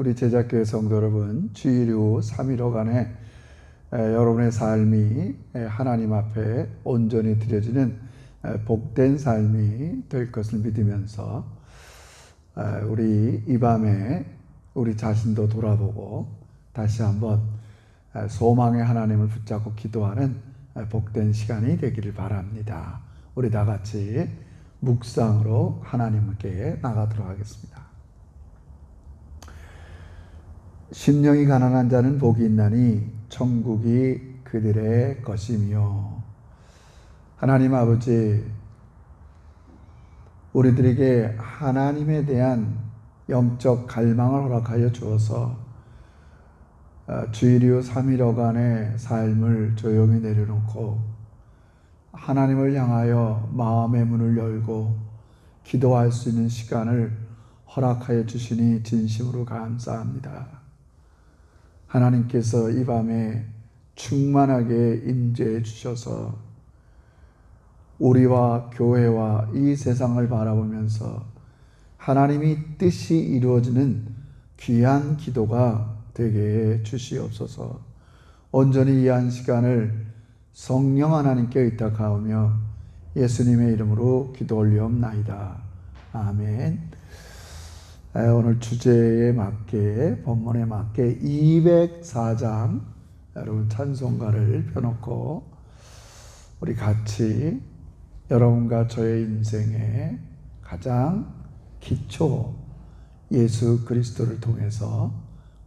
우리 제자교회 성도 여러분, 주일 후 3일호간에 여러분의 삶이 하나님 앞에 온전히 드려지는 복된 삶이 될 것을 믿으면서 우리 이 밤에 우리 자신도 돌아보고 다시 한번 소망의 하나님을 붙잡고 기도하는 복된 시간이 되기를 바랍니다. 우리 다 같이 묵상으로 하나님께 나가도록 하겠습니다. 심령이 가난한 자는 복이 있나니 천국이 그들의 것이며. 하나님 아버지, 우리들에게 하나님에 대한 영적 갈망을 허락하여 주어서 주일 이후 3일여간의 삶을 조용히 내려놓고 하나님을 향하여 마음의 문을 열고 기도할 수 있는 시간을 허락하여 주시니 진심으로 감사합니다. 하나님께서 이 밤에 충만하게 임재해 주셔서 우리와 교회와 이 세상을 바라보면서 하나님이 뜻이 이루어지는 귀한 기도가 되게 해 주시옵소서. 온전히 이 한 시간을 성령 하나님께 의탁하오며 예수님의 이름으로 기도 올리옵나이다. 아멘. 오늘 주제에 맞게, 본문에 맞게 204장 여러분 찬송가를 펴놓고 우리 같이 여러분과 저의 인생의 가장 기초 예수 그리스도를 통해서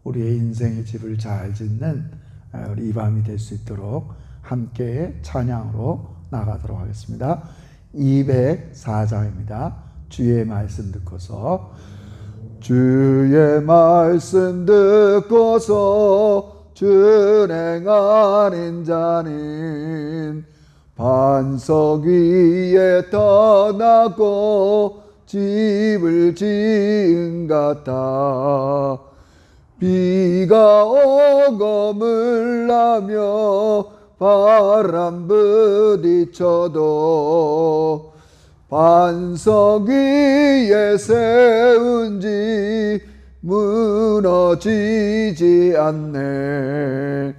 우리의 인생의 집을 잘 짓는 우리 이 밤이 될 수 있도록 함께 찬양으로 나가도록 하겠습니다. 204장입니다. 주의 말씀 듣고서 주의 말씀 듣고서 준행하는 자는 반석 위에 떠나고 집을 지은 같아. 비가 오고 물나며 바람 부딪혀도 반석 위에 세운 집 무너지지 않네.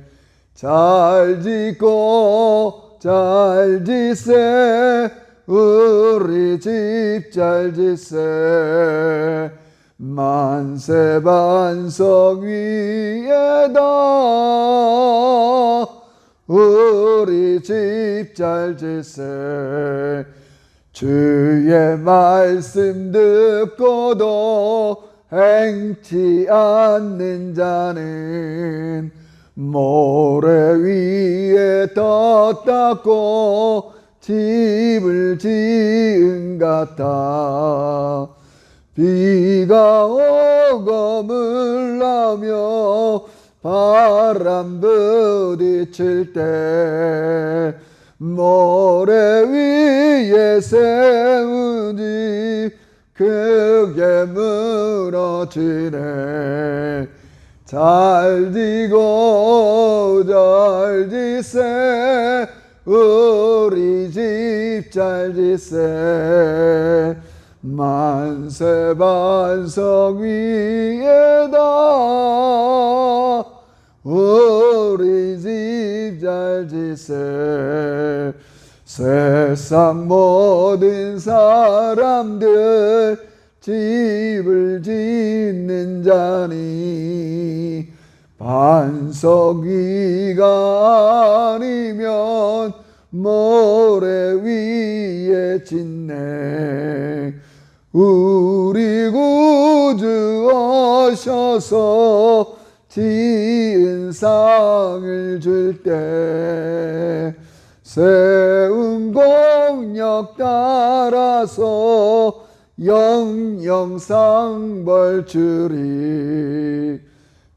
잘 짓고 잘 짓세 우리 집 잘 짓세. 만세 반석 위에다 우리 집 잘 짓세. 주의 말씀 듣고도 행치 않는 자는 모래 위에 떴다고 집을 지은 같아. 비가 오고 물나며 바람 부딪힐 때 모래 위에 세운 집 크게 무너지네. 잘 지고 잘 짓세 우리 집 잘 짓세. 만세 반석 위에다 우리 집 잘 짓세. 세상 모든 사람들 집을 짓는 자니 반석 위가 아니면 모래 위에 짓네. 우리 구주 오셔서 지은 상을 줄 때 세운 공력 따라서 영영상 벌주리.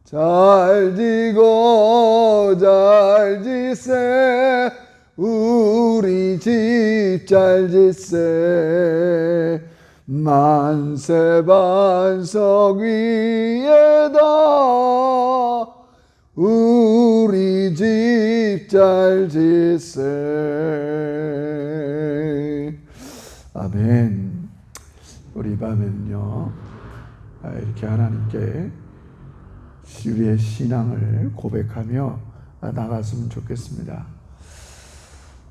잘 지고 잘 짓세 우리 집 잘 짓세. 만세 반석 위에다 우리 집 잘 짓세. 아멘. 우리 밤에는요 이렇게 하나님께 우리의 신앙을 고백하며 나갔으면 좋겠습니다.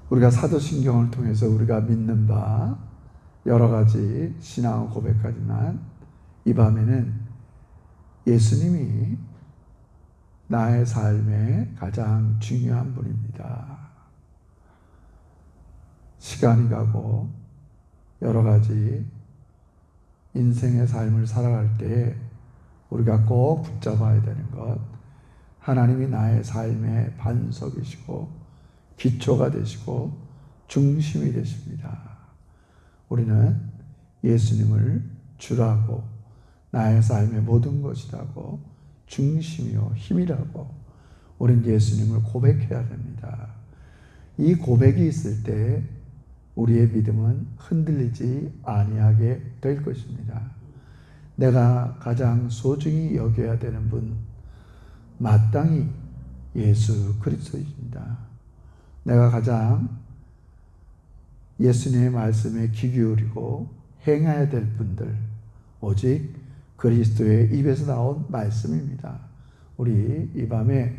우리가 사도신경을 통해서 우리가 믿는 바 여러 가지 신앙을 고백하지만 이 밤에는 예수님이 나의 삶의 가장 중요한 분입니다. 시간이 가고 여러 가지 인생의 삶을 살아갈 때 우리가 꼭 붙잡아야 되는 것, 하나님이 나의 삶의 반석이시고 기초가 되시고 중심이 되십니다. 우리는 예수님을 주라고, 나의 삶의 모든 것이라고, 중심이요 힘이라고 우리는 예수님을 고백해야 됩니다. 이 고백이 있을 때 우리의 믿음은 흔들리지 아니하게 될 것입니다. 내가 가장 소중히 여겨야 되는 분, 마땅히 예수 그리스도입니다. 내가 가장 예수님의 말씀에 귀 기울이고 행해야 될 분들, 오직 그리스도의 입에서 나온 말씀입니다. 우리 이 밤에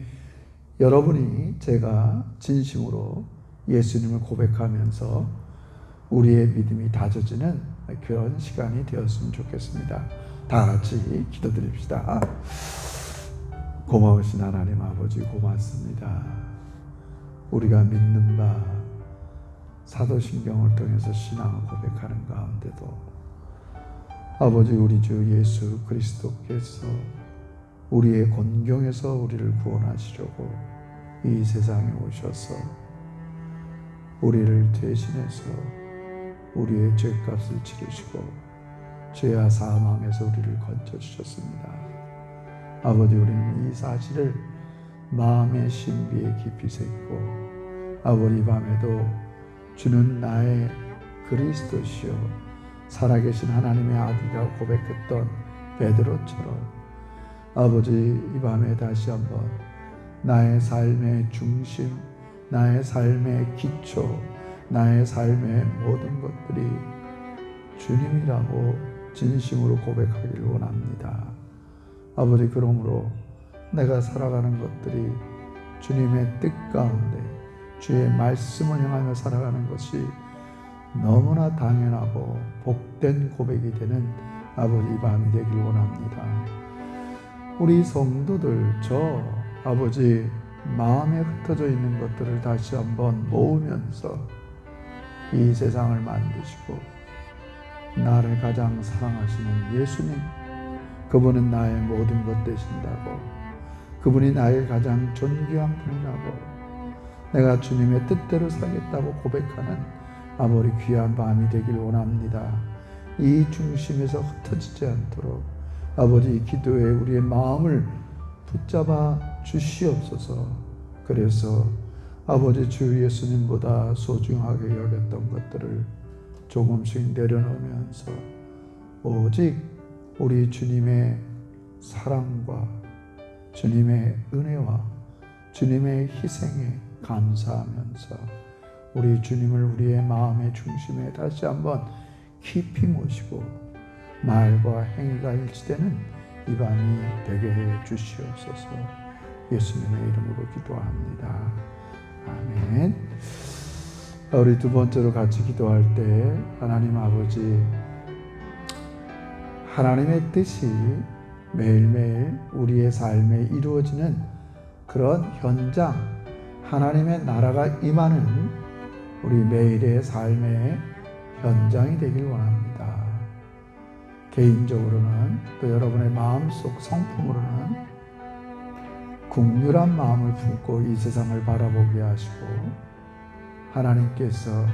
여러분이 제가 진심으로 예수님을 고백하면서 우리의 믿음이 다져지는 그런 시간이 되었으면 좋겠습니다. 다 같이 기도드립시다. 고마우신 하나님 아버지 고맙습니다. 우리가 믿는 바 사도신경을 통해서 신앙을 고백하는 가운데도 아버지 우리 주 예수 그리스도께서 우리의 곤경에서 우리를 구원하시려고 이 세상에 오셔서 우리를 대신해서 우리의 죄값을 치르시고 죄와 사망에서 우리를 건져주셨습니다. 아버지 우리는 이 사실을 마음의 신비에 깊이 새기고 아버지 이 밤에도 주는 나의 그리스도시요 살아계신 하나님의 아들이라고 고백했던 베드로처럼 아버지 이 밤에 다시 한번 나의 삶의 중심, 나의 삶의 기초, 나의 삶의 모든 것들이 주님이라고 진심으로 고백하기를 원합니다. 아버지 그러므로 내가 살아가는 것들이 주님의 뜻 가운데 주의 말씀을 향하며 살아가는 것이 너무나 당연하고 복된 고백이 되는 아버지 이 밤이 되길 원합니다. 우리 성도들 저 아버지 마음에 흩어져 있는 것들을 다시 한번 모으면서 이 세상을 만드시고 나를 가장 사랑하시는 예수님, 그분은 나의 모든 것 되신다고, 그분이 나의 가장 존귀한 분이라고, 내가 주님의 뜻대로 살겠다고 고백하는 아버지 귀한 밤이 되길 원합니다. 이 중심에서 흩어지지 않도록 아버지 이 기도에 우리의 마음을 붙잡아 주시옵소서. 그래서 아버지 주 예수님보다 소중하게 여겼던 것들을 조금씩 내려놓으면서 오직 우리 주님의 사랑과 주님의 은혜와 주님의 희생에 감사하면서 우리 주님을 우리의 마음의 중심에 다시 한번 깊이 모시고 말과 행위가 일치되는 이 밤이 되게 해 주시옵소서. 예수님의 이름으로 기도합니다. 아멘. 우리 두 번째로 같이 기도할 때 하나님 아버지, 하나님의 뜻이 매일매일 우리의 삶에 이루어지는 그런 현장, 하나님의 나라가 임하는 우리 매일의 삶의 현장이 되길 원합니다. 개인적으로는 또 여러분의 마음속 성품으로는 국률한 마음을 품고 이 세상을 바라보게 하시고 하나님께서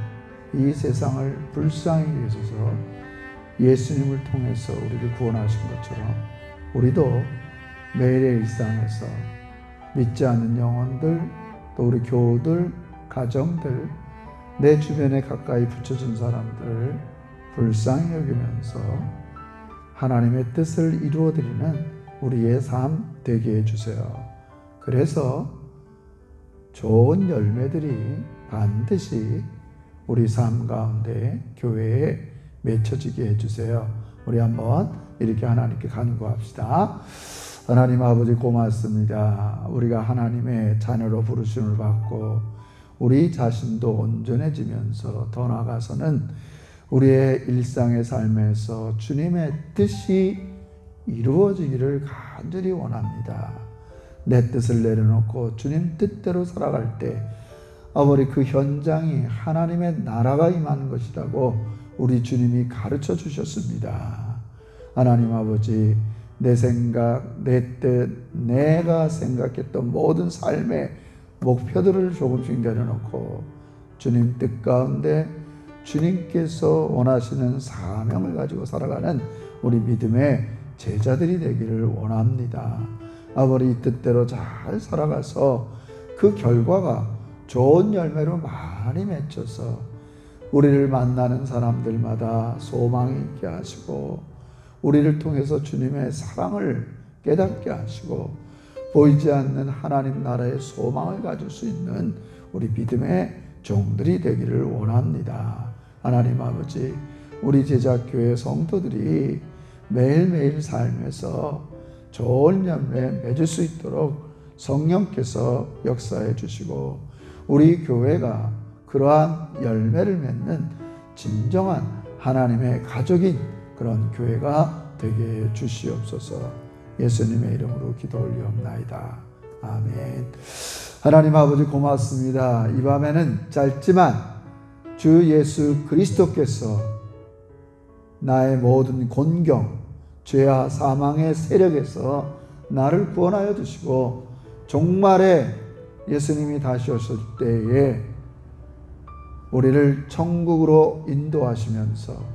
이 세상을 불쌍히 여기셔서 예수님을 통해서 우리를 구원하신 것처럼 우리도 매일의 일상에서 믿지 않는 영혼들, 또 우리 교우들, 가정들, 내 주변에 가까이 붙여진 사람들을 불쌍히 여기면서 하나님의 뜻을 이루어드리는 우리의 삶 되게 해주세요. 그래서 좋은 열매들이 반드시 우리 삶 가운데 교회에 맺혀지게 해주세요. 우리 한번 이렇게 하나님께 간구합시다. 하나님 아버지 고맙습니다. 우리가 하나님의 자녀로 부르심을 받고 우리 자신도 온전해지면서 더 나아가서는 우리의 일상의 삶에서 주님의 뜻이 이루어지기를 간절히 원합니다. 내 뜻을 내려놓고 주님 뜻대로 살아갈 때 아버지 그 현장이 하나님의 나라가 임하는 것이라고 우리 주님이 가르쳐 주셨습니다. 하나님 아버지, 내 생각, 내 뜻, 내가 생각했던 모든 삶의 목표들을 조금씩 내려놓고 주님 뜻 가운데 주님께서 원하시는 사명을 가지고 살아가는 우리 믿음의 제자들이 되기를 원합니다. 아버지 이 뜻대로 잘 살아가서 그 결과가 좋은 열매로 많이 맺혀서 우리를 만나는 사람들마다 소망이 있게 하시고 우리를 통해서 주님의 사랑을 깨닫게 하시고 보이지 않는 하나님 나라의 소망을 가질 수 있는 우리 믿음의 종들이 되기를 원합니다. 하나님 아버지, 우리 제자교회 성도들이 매일매일 삶에서 좋은 열매 맺을 수 있도록 성령께서 역사해 주시고 우리 교회가 그러한 열매를 맺는 진정한 하나님의 가족인 그런 교회가 되게 주시옵소서. 예수님의 이름으로 기도 올리옵나이다. 아멘. 하나님 아버지 고맙습니다. 이 밤에는 짧지만 주 예수 그리스도께서 나의 모든 곤경, 죄와 사망의 세력에서 나를 구원하여 주시고 종말에 예수님이 다시 오실 때에 우리를 천국으로 인도하시면서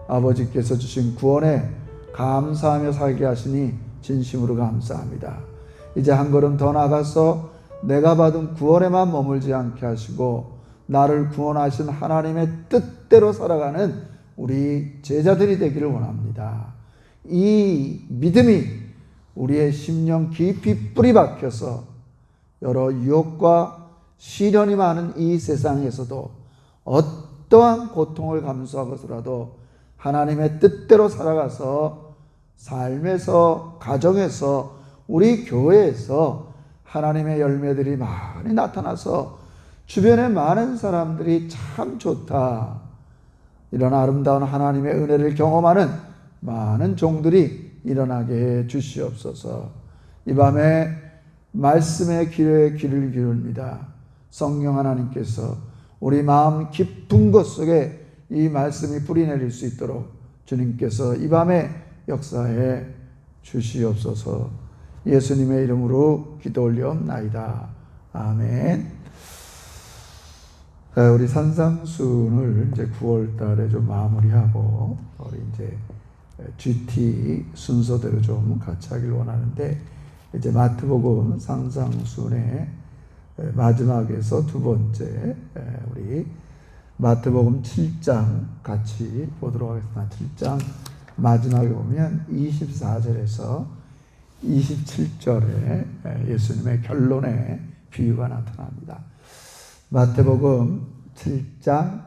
아버지께서 주신 구원에 감사하며 살게 하시니 진심으로 감사합니다. 이제 한 걸음 더 나가서 내가 받은 구원에만 머물지 않게 하시고 나를 구원하신 하나님의 뜻대로 살아가는 우리 제자들이 되기를 원합니다. 이 믿음이 우리의 심령 깊이 뿌리 박혀서 여러 유혹과 시련이 많은 이 세상에서도 어떠한 고통을 감수하고서라도 하나님의 뜻대로 살아가서 삶에서, 가정에서, 우리 교회에서 하나님의 열매들이 많이 나타나서 주변에 많은 사람들이 참 좋다, 이런 아름다운 하나님의 은혜를 경험하는 많은 종들이 일어나게 해 주시옵소서. 이 밤에 말씀의 귀에 귀를 기울입니다. 성령 하나님께서 우리 마음 깊은 곳 속에 이 말씀이 뿌리내릴 수 있도록 주님께서 이 밤에 역사해 주시옵소서. 예수님의 이름으로 기도 올리옵나이다. 아멘. 우리 산상순을 이제 9월 달에 좀 마무리하고 우리 이제 GT 순서대로 좀 같이 하길 원하는데, 이제 마태복음 산상순의 마지막에서 두 번째 우리 마태복음 7장 같이 보도록 하겠습니다. 7장 마지막에 보면 24절에서 27절에 예수님의 결론의 비유가 나타납니다. 마태복음 7장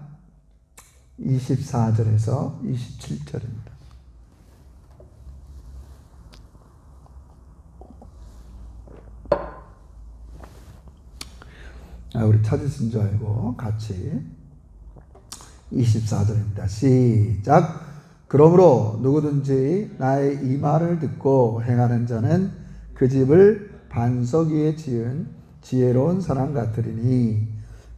24절에서 27절입니다. 우리 찾으신 줄 알고 같이 24절입니다. 시작. 그러므로 누구든지 나의 이 말을 듣고 행하는 자는 그 집을 반석 위에 지은 지혜로운 사람 같으리니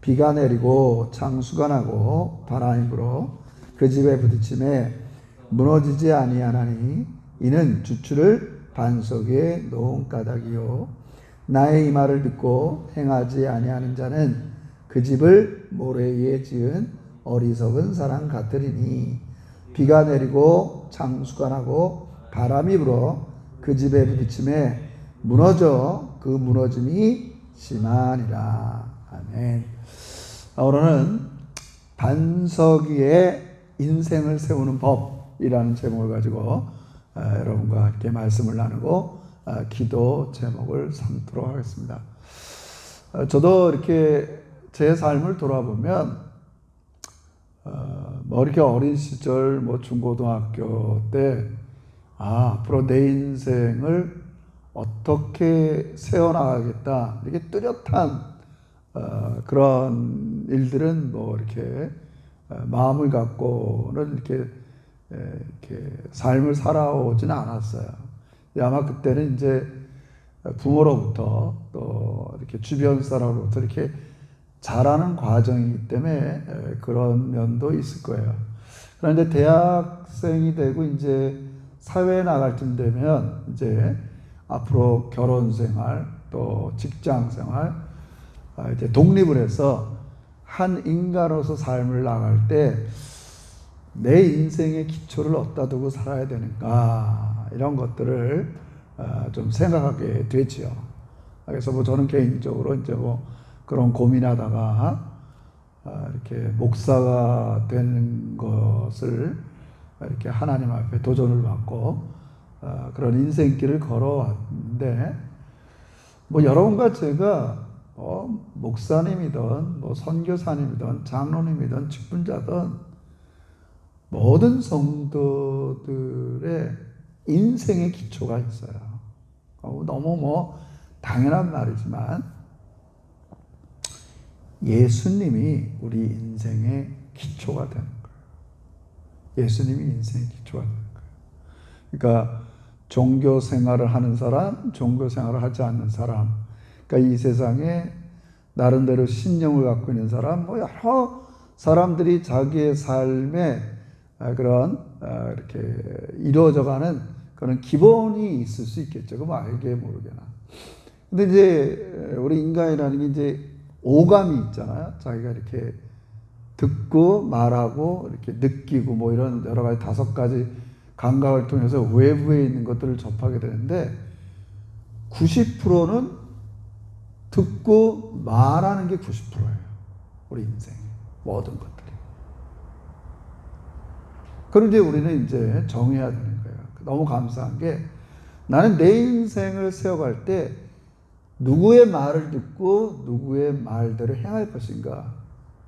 비가 내리고 창수가 나고 바람이 불어 그 집에 부딪힘에 무너지지 아니하나니 이는 주추를 반석 위에 놓은 까닭이요 나의 이 말을 듣고 행하지 아니하는 자는 그 집을 모래 위에 지은 어리석은 사람 같으리니 비가 내리고 창수가 나고 바람이 불어 그 집에 부딪힘에 무너져 그 무너짐이 심하니라. 아멘. 오늘은 반석 위에 인생을 세우는 법이라는 제목을 가지고 여러분과 함께 말씀을 나누고 기도 제목을 삼도록 하겠습니다. 저도 이렇게 제 삶을 돌아보면 이렇게 어린 시절 중고등학교 때 앞으로 내 인생을 어떻게 세워나가겠다 이렇게 뚜렷한 그런 일들은 뭐 이렇게 마음을 갖고는 이렇게 삶을 살아오지는 않았어요. 아마 그때는 이제 부모로부터 또 이렇게 주변 사람으로부터 이렇게 자라는 과정이기 때문에 그런 면도 있을 거예요. 그런데 대학생이 되고 이제 사회에 나갈 쯤 되면 이제 앞으로 결혼 생활 또 직장 생활 이제 독립을 해서 한 인간으로서 삶을 나갈 때 내 인생의 기초를 어디다 두고 살아야 되는가 이런 것들을 좀 생각하게 되지요. 그래서 뭐 저는 개인적으로 이제 뭐 그런 고민하다가 이렇게 목사가 되는 것을 이렇게 하나님 앞에 도전을 받고 그런 인생길을 걸어왔는데 뭐 여러분과 제가 목사님이든 뭐 선교사님이든 장로님이든 직분자든 모든 성도들의 인생의 기초가 있어요. 너무 뭐 당연한 말이지만 예수님이 우리 인생의 기초가 되는 거예요. 예수님이 인생의 기초가 되는 거예요. 그러니까 종교 생활을 하는 사람, 종교 생활을 하지 않는 사람, 그러니까 이 세상에 나름대로 신념을 갖고 있는 사람, 뭐 여러 사람들이 자기의 삶에 그런 이렇게 이루어져가는 그런 기본이 있을 수 있겠죠. 그럼 알게 모르게나. 근데 이제 우리 인간이라는 게 이제 오감이 있잖아요. 자기가 이렇게 듣고 말하고 이렇게 느끼고 뭐 이런 여러 가지 5가지 감각을 통해서 외부에 있는 것들을 접하게 되는데 90%는 듣고 말하는 게 90%예요. 우리 인생 모든 것들이. 그런데 우리는 이제 정해야 되는 거예요. 너무 감사한 게 나는 내 인생을 세워갈 때 누구의 말을 듣고 누구의 말대로 행할 것인가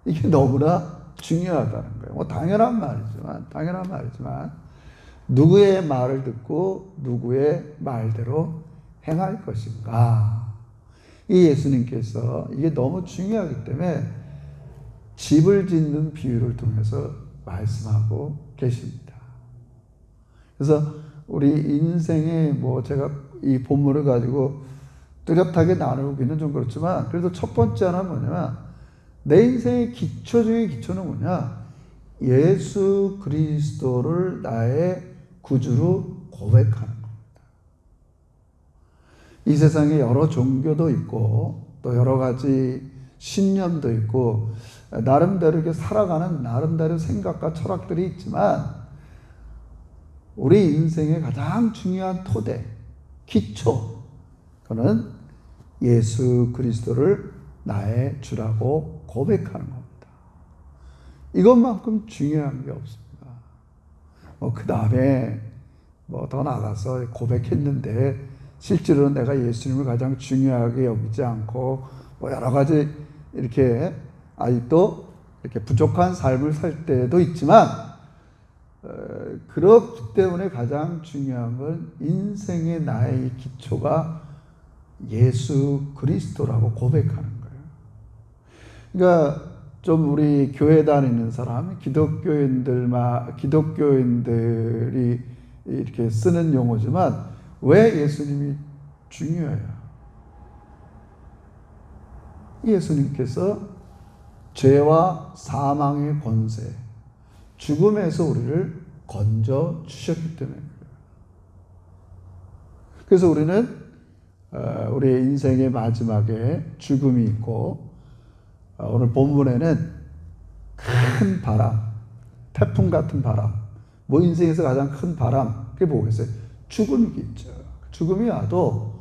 이게 너무나 중요하다는 거예요. 뭐 당연한 말이지만 누구의 말을 듣고 누구의 말대로 행할 것인가 이 예수님께서 이게 너무 중요하기 때문에 집을 짓는 비유를 통해서 말씀하고 계십니다. 그래서 우리 인생의 뭐 제가 이 본문을 가지고 뚜렷하게 나누기는 좀 그렇지만 그래도 첫 번째 하나는 뭐냐면 내 인생의 기초 중의 기초는 뭐냐? 예수 그리스도를 나의 구주로 고백하는 겁니다. 이 세상에 여러 종교도 있고 또 여러 가지 신념도 있고 나름대로 이렇게 살아가는 나름대로 생각과 철학들이 있지만 우리 인생의 가장 중요한 토대, 기초 그는 예수 그리스도를 나의 주라고 고백하는 겁니다. 이것만큼 중요한 게 없습니다. 그 다음에 뭐 더 나가서 고백했는데 실제로는 내가 예수님을 가장 중요하게 여기지 않고 뭐 여러 가지 이렇게 아직도 이렇게 부족한 삶을 살 때도 있지만 그렇기 때문에 가장 중요한 건 인생의 나의 기초가 예수 그리스도라고 고백하는 거예요. 그러니까 좀 우리 교회 다니는 사람, 기독교인들이 이렇게 쓰는 용어지만 왜 예수님이 중요해요? 예수님께서 죄와 사망의 권세, 죽음에서 우리를 건져 주셨기 때문입니다. 그래서 우리는 우리의 인생의 마지막에 죽음이 있고 오늘 본문에는 큰 바람, 태풍 같은 바람, 뭐 인생에서 가장 큰 바람, 그게 뭐겠어요? 죽음이겠죠. 죽음이 와도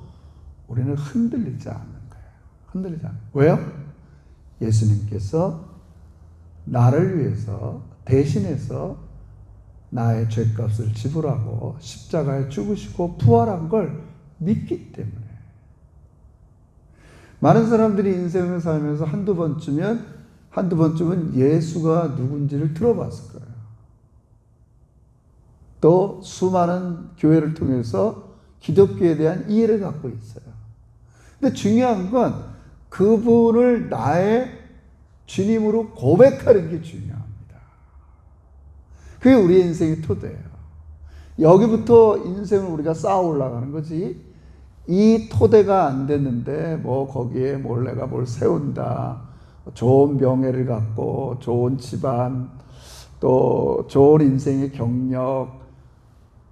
우리는 흔들리지 않는 거예요. 흔들리지 않아요. 왜요? 예수님께서 나를 위해서 대신해서 나의 죄값을 지불하고 십자가에 죽으시고 부활한 걸 믿기 때문에. 많은 사람들이 인생을 살면서 한두 번쯤은 예수가 누군지를 들어봤을 거예요. 또 수많은 교회를 통해서 기독교에 대한 이해를 갖고 있어요. 근데 중요한 건 그분을 나의 주님으로 고백하는 게 중요합니다. 그게 우리 인생의 토대예요. 여기부터 인생을 우리가 쌓아 올라가는 거지. 이 토대가 안 됐는데 뭐 거기에 내가 뭘 세운다. 좋은 명예를 갖고 좋은 집안, 또 좋은 인생의 경력,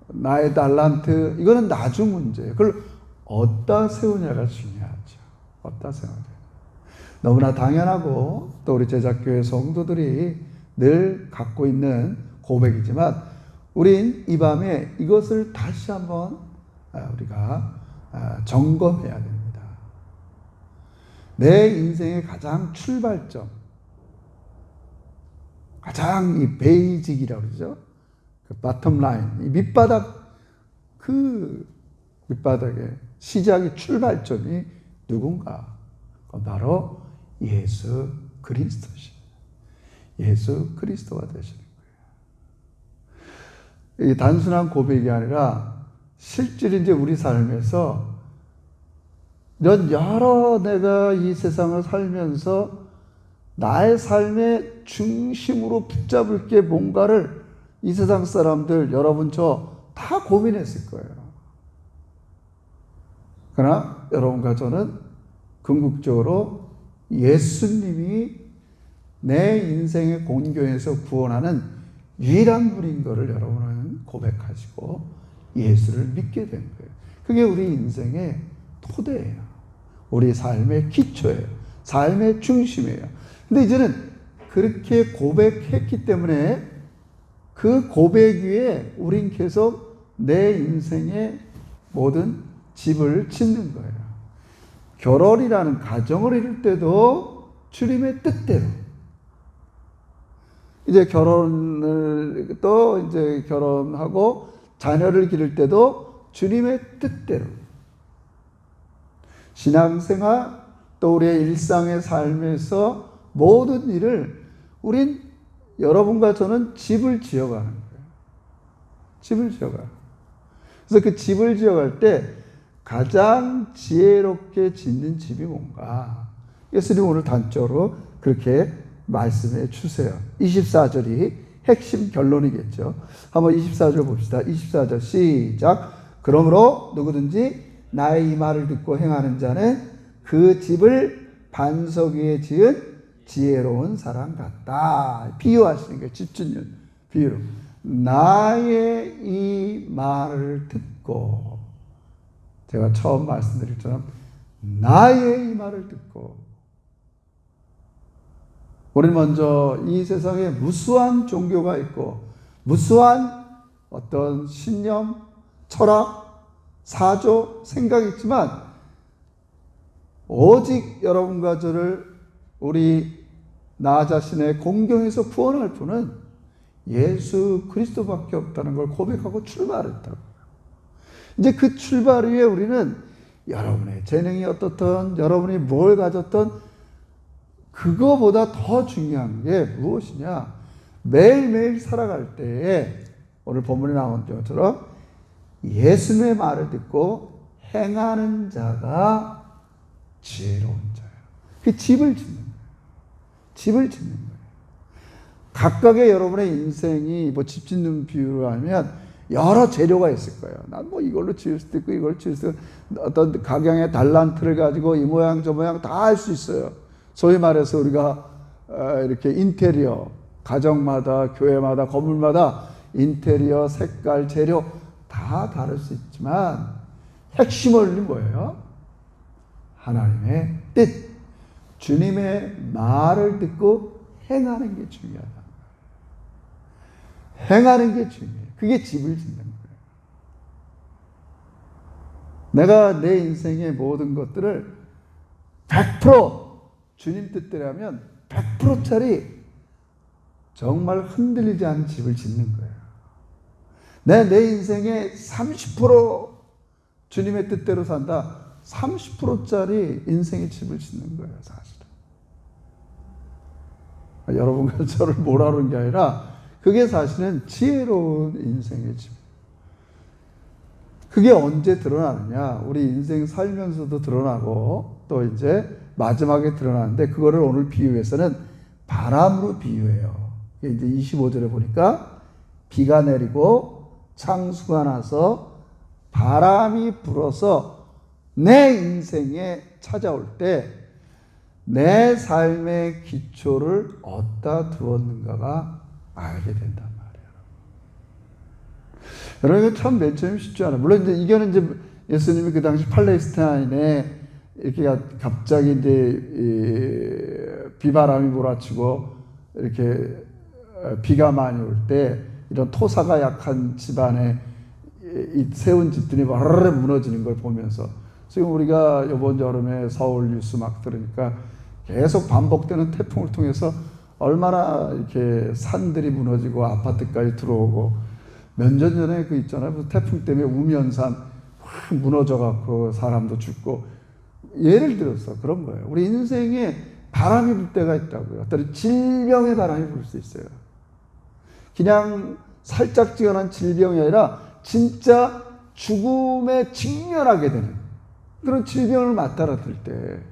나의 달란트, 이거는 나중 문제예요. 그걸 어디다 세우냐가 중요하죠. 어디다 세우냐. 너무나 당연하고 또 우리 제작교회 성도들이 늘 갖고 있는 고백이지만 우린 이 밤에 이것을 다시 한번 우리가 점검해야 됩니다. 내 인생의 가장 출발점, 가장 이 베이직이라고 그러죠. 그 바텀 라인, 이 밑바닥, 그 밑바닥의 시작이 출발점이 누군가? 그건 바로 예수 그리스도시. 예수 그리스도가 되시는 거예요. 이 단순한 고백이 아니라 실제로 이제 우리 삶에서 이런 여러 내가 이 세상을 살면서 나의 삶의 중심으로 붙잡을 게 뭔가를 이 세상 사람들, 여러분 저 다 고민했을 거예요. 그러나 여러분과 저는 궁극적으로 예수님이 내 인생의 곤경에서 구원하는 유일한 분인 것을 여러분은 고백하시고 예수를 믿게 된 거예요. 그게 우리 인생의 토대예요. 우리 삶의 기초예요. 삶의 중심이에요. 근데 이제는 그렇게 고백했기 때문에 그 고백 위에 우린 계속 내 인생의 모든 집을 짓는 거예요. 결혼이라는 가정을 이룰 때도 주님의 뜻대로. 이제 결혼을 또 이제 결혼하고 자녀를 기를 때도 주님의 뜻대로. 신앙생활 또 우리의 일상의 삶에서 모든 일을 우린 여러분과 저는 집을 지어가는 거예요. 집을 지어가요. 그래서 그 집을 지어갈 때 가장 지혜롭게 짓는 집이 뭔가? 예수님 오늘 단적으로 그렇게 말씀해 주세요. 24절이 핵심 결론이겠죠. 한번 24절 봅시다. 24절 시작. 그러므로 누구든지 나의 이 말을 듣고 행하는 자는 그 집을 반석 위에 지은 지혜로운 사람 같다. 비유하시는 거예요. 집짓는 비유로. 나의 이 말을 듣고, 제가 처음 말씀드린 것처럼 나의 이 말을 듣고, 우리는 먼저 이 세상에 무수한 종교가 있고 무수한 어떤 신념, 철학, 사조, 생각이 있지만 오직 여러분과 저를 우리 나 자신의 공경에서 구원할 분은 예수 그리스도밖에 없다는 걸 고백하고 출발했다고. 이제 그 출발 위에 우리는 여러분의 재능이 어떻든 여러분이 뭘 가졌든 그거보다 더 중요한 게 무엇이냐? 매일매일 살아갈 때에 오늘 본문에 나온 것처럼 예수님의 말을 듣고 행하는 자가 지혜로운 자예요. 그 집을 짓는 거예요. 집을 짓는 거예요. 각각의 여러분의 인생이 뭐 집 짓는 비유로 하면 여러 재료가 있을 거예요. 난 뭐 이걸로 지을 수도 있고 이걸 지을 수도 있고 어떤 각양의 달란트를 가지고 이 모양 저 모양 다 할 수 있어요. 소위 말해서 우리가 이렇게 인테리어, 가정마다, 교회마다, 건물마다 인테리어, 색깔, 재료 다 다를 수 있지만 핵심 원리는 뭐예요? 하나님의 뜻, 주님의 말을 듣고 행하는 게 중요하다. 행하는 게 중요해요. 그게 집을 짓는 거예요. 내가 내 인생의 모든 것들을 100% 주님 뜻대로라면 100%짜리 정말 흔들리지 않은 집을 짓는 거예요. 내 인생의 30% 주님의 뜻대로 산다. 30%짜리 인생의 집을 짓는 거예요, 사실은. 여러분과 저를 뭐라는 게 아니라 그게 사실은 지혜로운 인생의 집. 그게 언제 드러나느냐? 우리 인생 살면서도 드러나고 또 이제 마지막에 드러나는데 그거를 오늘 비유해서는 바람으로 비유해요. 이제 25절에 보니까 비가 내리고 창수가 나서 바람이 불어서 내 인생에 찾아올 때 내 삶의 기초를 어디다 두었는가가 알게 된단 말이에요. 여러분, 이거 참 맨 처음에 쉽지 않아요. 물론 이제 이거는 이제 예수님이 그 당시 팔레스타인에 이렇게 갑자기 이제 비바람이 몰아치고 이렇게 비가 많이 올 때 이런 토사가 약한 집안에 세운 집들이 와르르 무너지는 걸 보면서 지금 우리가 이번 여름에 서울 뉴스 막 들으니까 계속 반복되는 태풍을 통해서 얼마나 이렇게 산들이 무너지고 아파트까지 들어오고 몇 년 전에 그 있잖아요. 태풍 때문에 우면산 확 무너져갖고 사람도 죽고 예를 들어서 그런 거예요. 우리 인생에 바람이 불 때가 있다고요. 어떤 질병의 바람이 불 수 있어요. 그냥 살짝지근한 질병이 아니라 진짜 죽음에 직면하게 되는 그런 질병을 맞닥뜨릴 때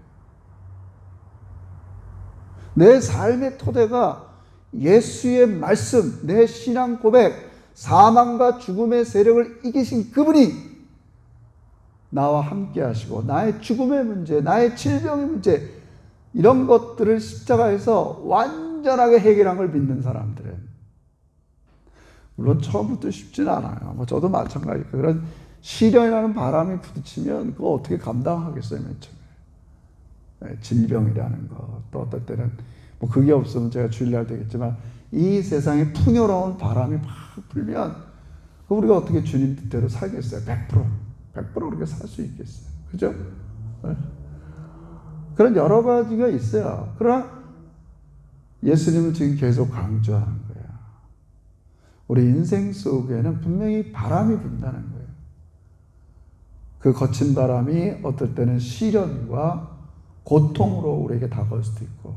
내 삶의 토대가 예수의 말씀, 내 신앙 고백, 사망과 죽음의 세력을 이기신 그분이 나와 함께 하시고 나의 죽음의 문제, 나의 질병의 문제 이런 것들을 십자가에서 완전하게 해결한 걸 믿는 사람들은 물론 처음부터 쉽지는 않아요. 뭐 저도 마찬가지고 그런 시련이라는 바람이 부딪히면 그거 어떻게 감당하겠어요, 맨 처음에. 질병이라는 거, 또 어떨 때는 뭐 그게 없으면 제가 주일날 되겠지만 이 세상에 풍요로운 바람이 막 불면 우리가 어떻게 주님 뜻대로 살겠어요? 100% 그렇게 살 수 있겠어요. 그죠? 그런 여러 가지가 있어요. 그러나 예수님은 지금 계속 강조하는 거예요. 우리 인생 속에는 분명히 바람이 분다는 거예요. 그 거친 바람이 어떨 때는 시련과 고통으로 우리에게 다가올 수도 있고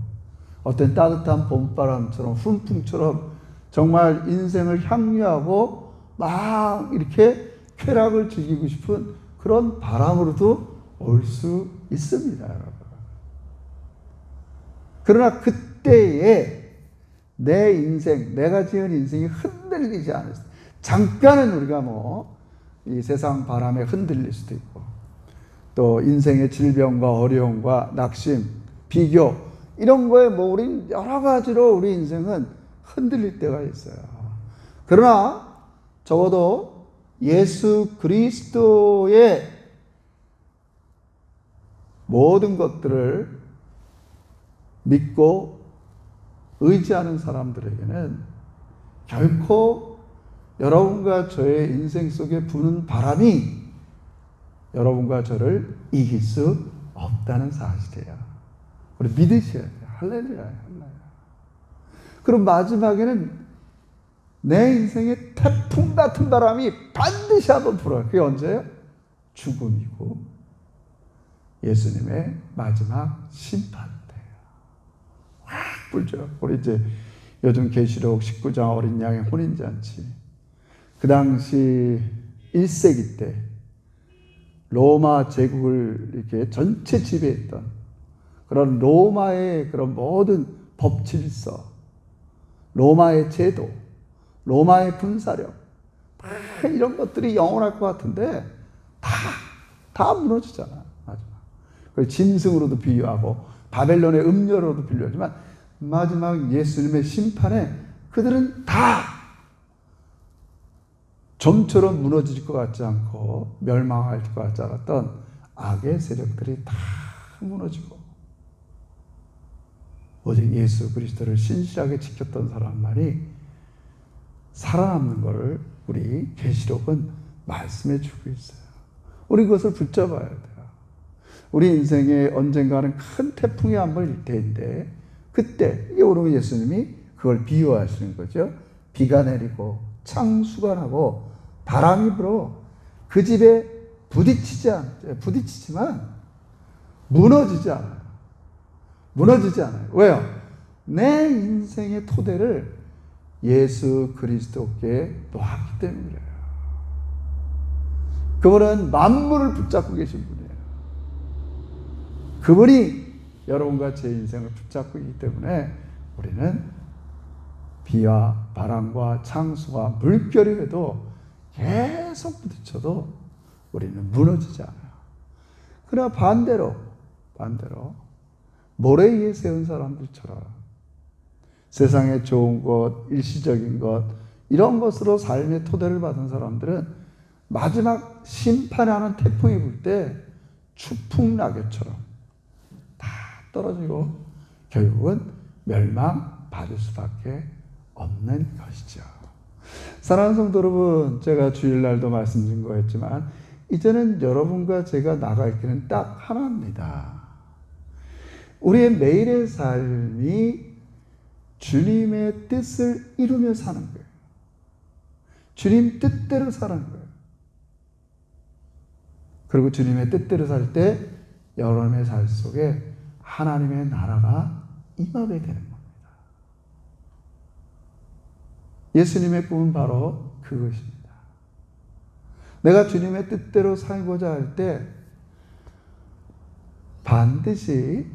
어떤 따뜻한 봄바람처럼 훈풍처럼 정말 인생을 향유하고 막 이렇게 쾌락을 즐기고 싶은 그런 바람으로도 올 수 있습니다, 여러분. 그러나 그때에 내 인생, 내가 지은 인생이 흔들리지 않을 수, 잠깐은 우리가 이 세상 바람에 흔들릴 수도 있고 또 인생의 질병과 어려움과 낙심, 비교 이런 거에 우리 여러 가지로 우리 인생은 흔들릴 때가 있어요. 그러나 적어도 예수 그리스도의 모든 것들을 믿고 의지하는 사람들에게는 결코 여러분과 저의 인생 속에 부는 바람이 여러분과 저를 이길 수 없다는 사실이에요. 우리 믿으셔야 돼요. 할렐루야, 할렐루야. 그럼 마지막에는 내 인생에 태풍 같은 바람이 반드시 한번 불어요. 그게 언제예요? 죽음이고 예수님의 마지막 심판 때예요. 확 불죠. 우리 이제 요즘 계시록 19장 어린 양의 혼인잔치. 그 당시 1세기 때 로마 제국을 이렇게 전체 지배했던 그런 로마의 그런 모든 법 질서, 로마의 제도, 로마의 군사력, 이런 것들이 영원할 것 같은데 다 무너지잖아. 마지막. 짐승으로도 비유하고 바벨론의 음료로도 비유하지만 마지막 예수님의 심판에 그들은 다 점처럼 무너질 것 같지 않고 멸망할 것 같지 않았던 악의 세력들이 다 무너지고 오직 예수 그리스도를 신실하게 지켰던 사람만이 살아남는 것을 우리 계시록은 말씀해 주고 있어요. 우리 그것을 붙잡아야 돼요. 우리 인생에 언젠가는 큰 태풍이 한번 일 때인데 그때 이게 오늘 예수님이 그걸 비유하시는 거죠. 비가 내리고 창수가 나고 바람이 불어 그 집에 부딪히지만 무너지지 않아요. 무너지지 않아요. 왜요? 내 인생의 토대를 예수 그리스도께 놓았기 때문에 그래요. 그분은 만물을 붙잡고 계신 분이에요. 그분이 여러분과 제 인생을 붙잡고 있기 때문에 우리는 비와 바람과 창수와 물결이 해도 계속 부딪혀도 우리는 무너지지 않아요. 그러나 반대로 모래 위에 세운 사람들처럼 세상에 좋은 것, 일시적인 것, 이런 것으로 삶의 토대를 받은 사람들은 마지막 심판하는 태풍이 불 때 추풍낙엽처럼 다 떨어지고 결국은 멸망받을 수밖에 없는 것이죠. 사랑하는 성도 여러분, 제가 주일날도 말씀드린 거였지만 이제는 여러분과 제가 나갈 길은 딱 하나입니다. 우리의 매일의 삶이 주님의 뜻을 이루며 사는 거예요. 주님 뜻대로 사는 거예요. 그리고 주님의 뜻대로 살 때 여러분의 삶 속에 하나님의 나라가 임하게 되는 겁니다. 예수님의 꿈은 바로 그것입니다. 내가 주님의 뜻대로 살고자 할 때 반드시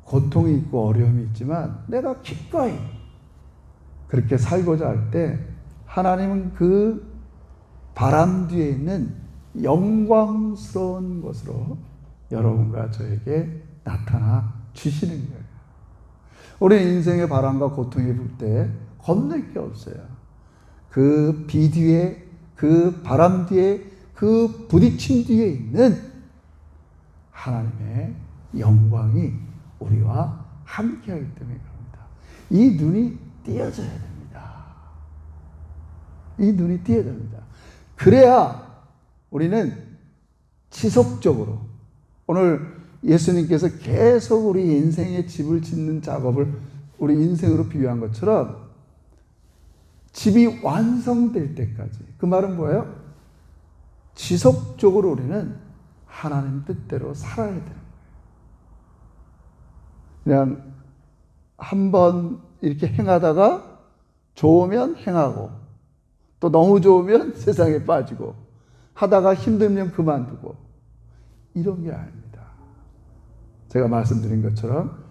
고통이 있고 어려움이 있지만 내가 기꺼이 그렇게 살고자 할 때 하나님은 그 바람 뒤에 있는 영광스러운 것으로 여러분과 저에게 나타나 주시는 거예요. 우리는 인생의 바람과 고통이 불 때 겁낼 게 없어요. 그 비 뒤에, 그 바람 뒤에, 그 부딪힘 뒤에 있는 하나님의 영광이 우리와 함께하기 때문에 그럽니다. 이 눈이 띄어져야 됩니다. 이 눈이 띄어야 됩니다. 그래야 우리는 지속적으로, 오늘 예수님께서 계속 우리 인생의 집을 짓는 작업을 우리 인생으로 비유한 것처럼 집이 완성될 때까지, 그 말은 뭐예요? 지속적으로 우리는 하나님 뜻대로 살아야 되는 거예요. 그냥 한번 이렇게 행하다가 좋으면 행하고 또 너무 좋으면 세상에 빠지고 하다가 힘들면 그만두고 이런 게 아닙니다. 제가 말씀드린 것처럼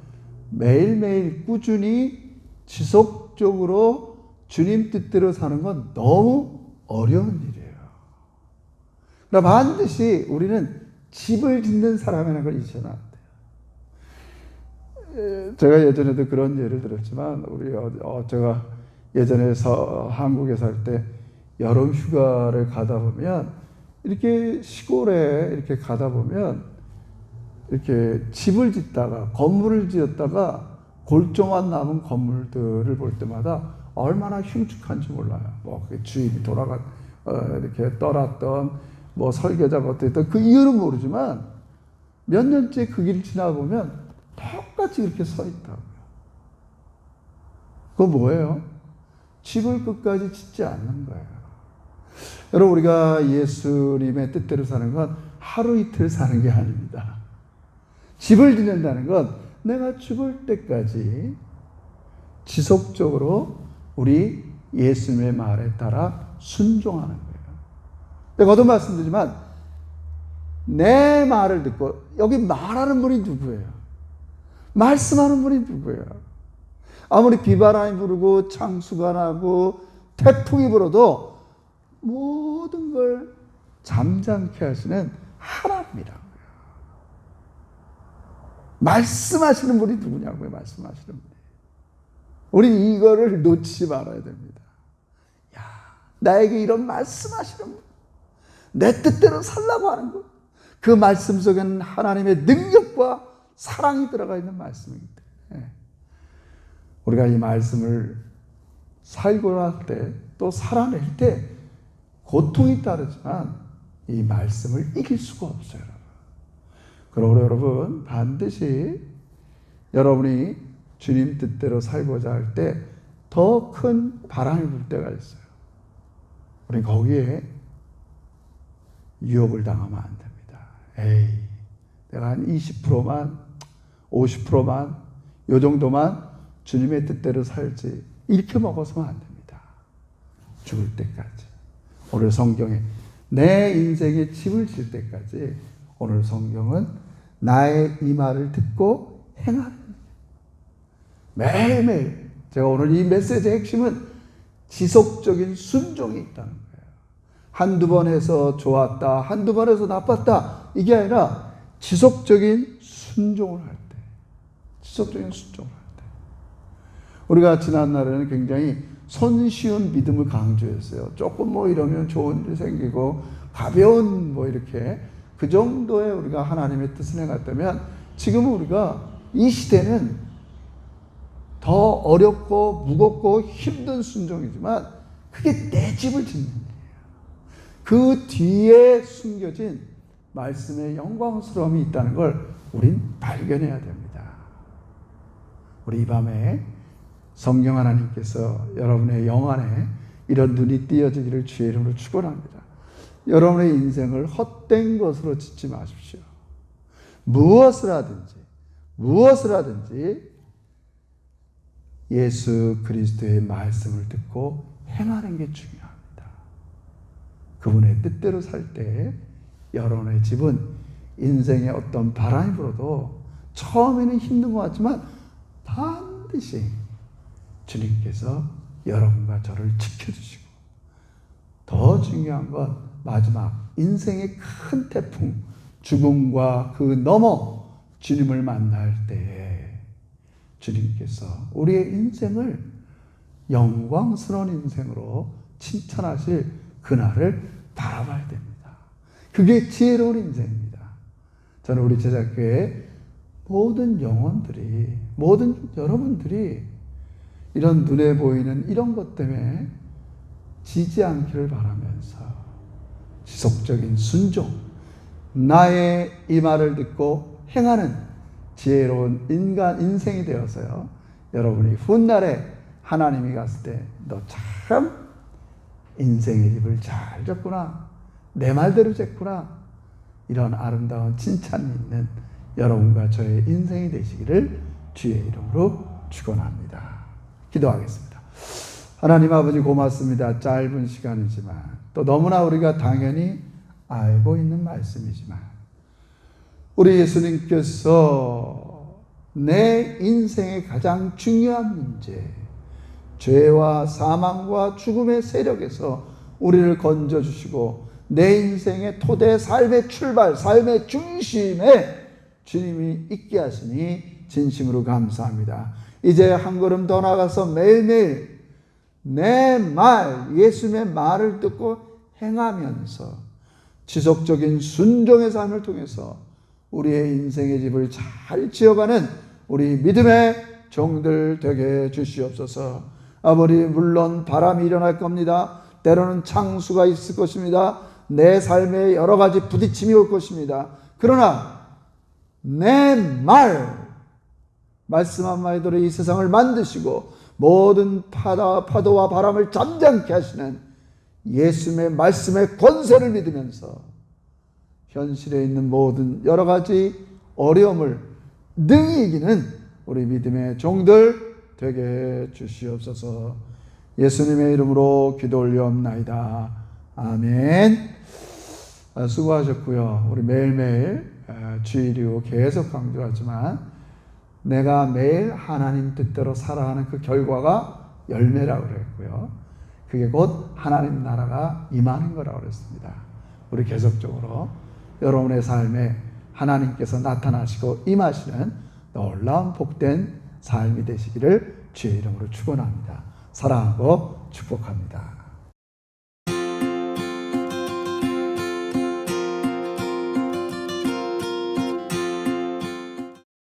매일매일 꾸준히 지속적으로 주님 뜻대로 사는 건 너무 어려운 일이에요. 그러나 반드시 우리는 집을 짓는 사람이라는 걸 잊으면 안 돼요. 제가 예전에도 그런 예를 들었지만 제가 예전에 한국에 살 때 여름 휴가를 가다 보면 이렇게 시골에 이렇게 가다 보면 이렇게 집을 짓다가 건물을 지었다가 골조만 남은 건물들을 볼 때마다 얼마나 흉측한지 몰라요. 뭐 주임이 이렇게 떠났던 뭐 설계자가 어땠던 그 이유는 모르지만 몇 년째 그 길을 지나보면 똑같이 이렇게 서 있다고요. 그거 뭐예요? 집을 끝까지 짓지 않는 거예요. 여러분, 우리가 예수님의 뜻대로 사는 건 하루 이틀 사는 게 아닙니다. 집을 짓는다는 건 내가 죽을 때까지 지속적으로 우리 예수님의 말에 따라 순종하는 거예요. 내가 거듭 말씀드리지만 내 말을 듣고, 여기 말하는 분이 누구예요? 말씀하는 분이 누구예요? 아무리 비바람이 불고 창수가 나고 태풍이 불어도 모든 걸 잠잠케 하시는 하나님이라고요. 말씀하시는 분이 누구냐고요. 말씀하시는 분이. 우리 이거를 놓치지 말아야 됩니다. 야, 나에게 이런 말씀하시는 분, 내 뜻대로 살라고 하는 분, 그 말씀 속에는 하나님의 능력과 사랑이 들어가 있는 말씀이기 때문에 우리가 이 말씀을 살고 날 때, 또 살아낼 때 고통이 따르지만 이 말씀을 이길 수가 없어요. 그러므로 여러분, 반드시 여러분이 주님 뜻대로 살고자 할 때 더 큰 바람이 불 때가 있어요. 우리 거기에 유혹을 당하면 안 됩니다. 에이, 내가 한 20%만, 50%만, 요 정도만 주님의 뜻대로 살지, 이렇게 먹어서는 안 됩니다. 죽을 때까지. 오늘 성경에 내 인생에 집을 질 때까지 오늘 성경은 나의 이 말을 듣고 행하는, 매일매일, 제가 오늘 이 메시지의 핵심은 지속적인 순종이 있다는 거예요. 한두 번 해서 좋았다, 한두 번 해서 나빴다, 이게 아니라 지속적인 순종을 할 때, 지속적인 순종을 할 때. 우리가 지난날에는 굉장히 손쉬운 믿음을 강조했어요. 조금 뭐 이러면 좋은 일 생기고 가벼운 뭐 이렇게 그 정도의 우리가 하나님의 뜻을 행했다면, 지금은 우리가 이 시대는 더 어렵고 무겁고 힘든 순종이지만 그게 내 집을 짓는 일이에요. 그 뒤에 숨겨진 말씀의 영광스러움이 있다는 걸 우린 발견해야 됩니다. 우리 이 밤에 성경 하나님께서 여러분의 영안에 이런 눈이 띄어지기를 주의 이름으로 축원합니다. 여러분의 인생을 헛된 것으로 짓지 마십시오. 무엇을 하든지 예수 그리스도의 말씀을 듣고 행하는 게 중요합니다. 그분의 뜻대로 살 때 여러분의 집은 인생의 어떤 바람이 불어도 처음에는 힘든 것 같지만 반드시 주님께서 여러분과 저를 지켜주시고, 더 중요한 건 마지막 인생의 큰 태풍, 죽음과 그 너머 주님을 만날 때에 주님께서 우리의 인생을 영광스러운 인생으로 칭찬하실 그날을 바라봐야 됩니다. 그게 지혜로운 인생입니다. 저는 우리 제자교회 모든 영혼들이, 모든 여러분들이 이런 눈에 보이는 이런 것 때문에 지지 않기를 바라면서 지속적인 순종, 나의 이 말을 듣고 행하는 지혜로운 인생이 되어서요, 여러분이 훗날에 하나님이 갔을 때 너 참 인생의 집을 잘 졌구나, 내 말대로 졌구나, 이런 아름다운 칭찬이 있는 여러분과 저의 인생이 되시기를 주의 이름으로 축원합니다. 기도하겠습니다. 하나님 아버지 고맙습니다. 짧은 시간이지만 또 너무나 우리가 당연히 알고 있는 말씀이지만 우리 예수님께서 내 인생의 가장 중요한 문제, 죄와 사망과 죽음의 세력에서 우리를 건져주시고 내 인생의 토대, 삶의 출발, 삶의 중심에 주님이 있게 하시니 진심으로 감사합니다. 이제 한 걸음 더 나가서 매일매일 내 말, 예수님의 말을 듣고 행하면서 지속적인 순종의 삶을 통해서 우리의 인생의 집을 잘 지어가는 우리 믿음의 종들 되게 주시옵소서. 아버지, 물론 바람이 일어날 겁니다. 때로는 창수가 있을 것입니다. 내 삶에 여러 가지 부딪힘이 올 것입니다. 그러나 내 말씀 한마디로 이 세상을 만드시고 모든 파도와 바람을 잠잠케 하시는 예수님의 말씀의 권세를 믿으면서 현실에 있는 모든 여러 가지 어려움을 능히 이기는 우리 믿음의 종들 되게 주시옵소서. 예수님의 이름으로 기도 올리옵나이다. 아멘. 수고하셨고요. 우리 매일매일 주일이고 계속 강조하지만 내가 매일 하나님 뜻대로 살아가는 그 결과가 열매라고 그랬고요. 그게 곧 하나님 나라가 임하는 거라고 그랬습니다. 우리 계속적으로 여러분의 삶에 하나님께서 나타나시고 임하시는 놀라운 복된 삶이 되시기를 주의 이름으로 축원합니다. 사랑하고 축복합니다.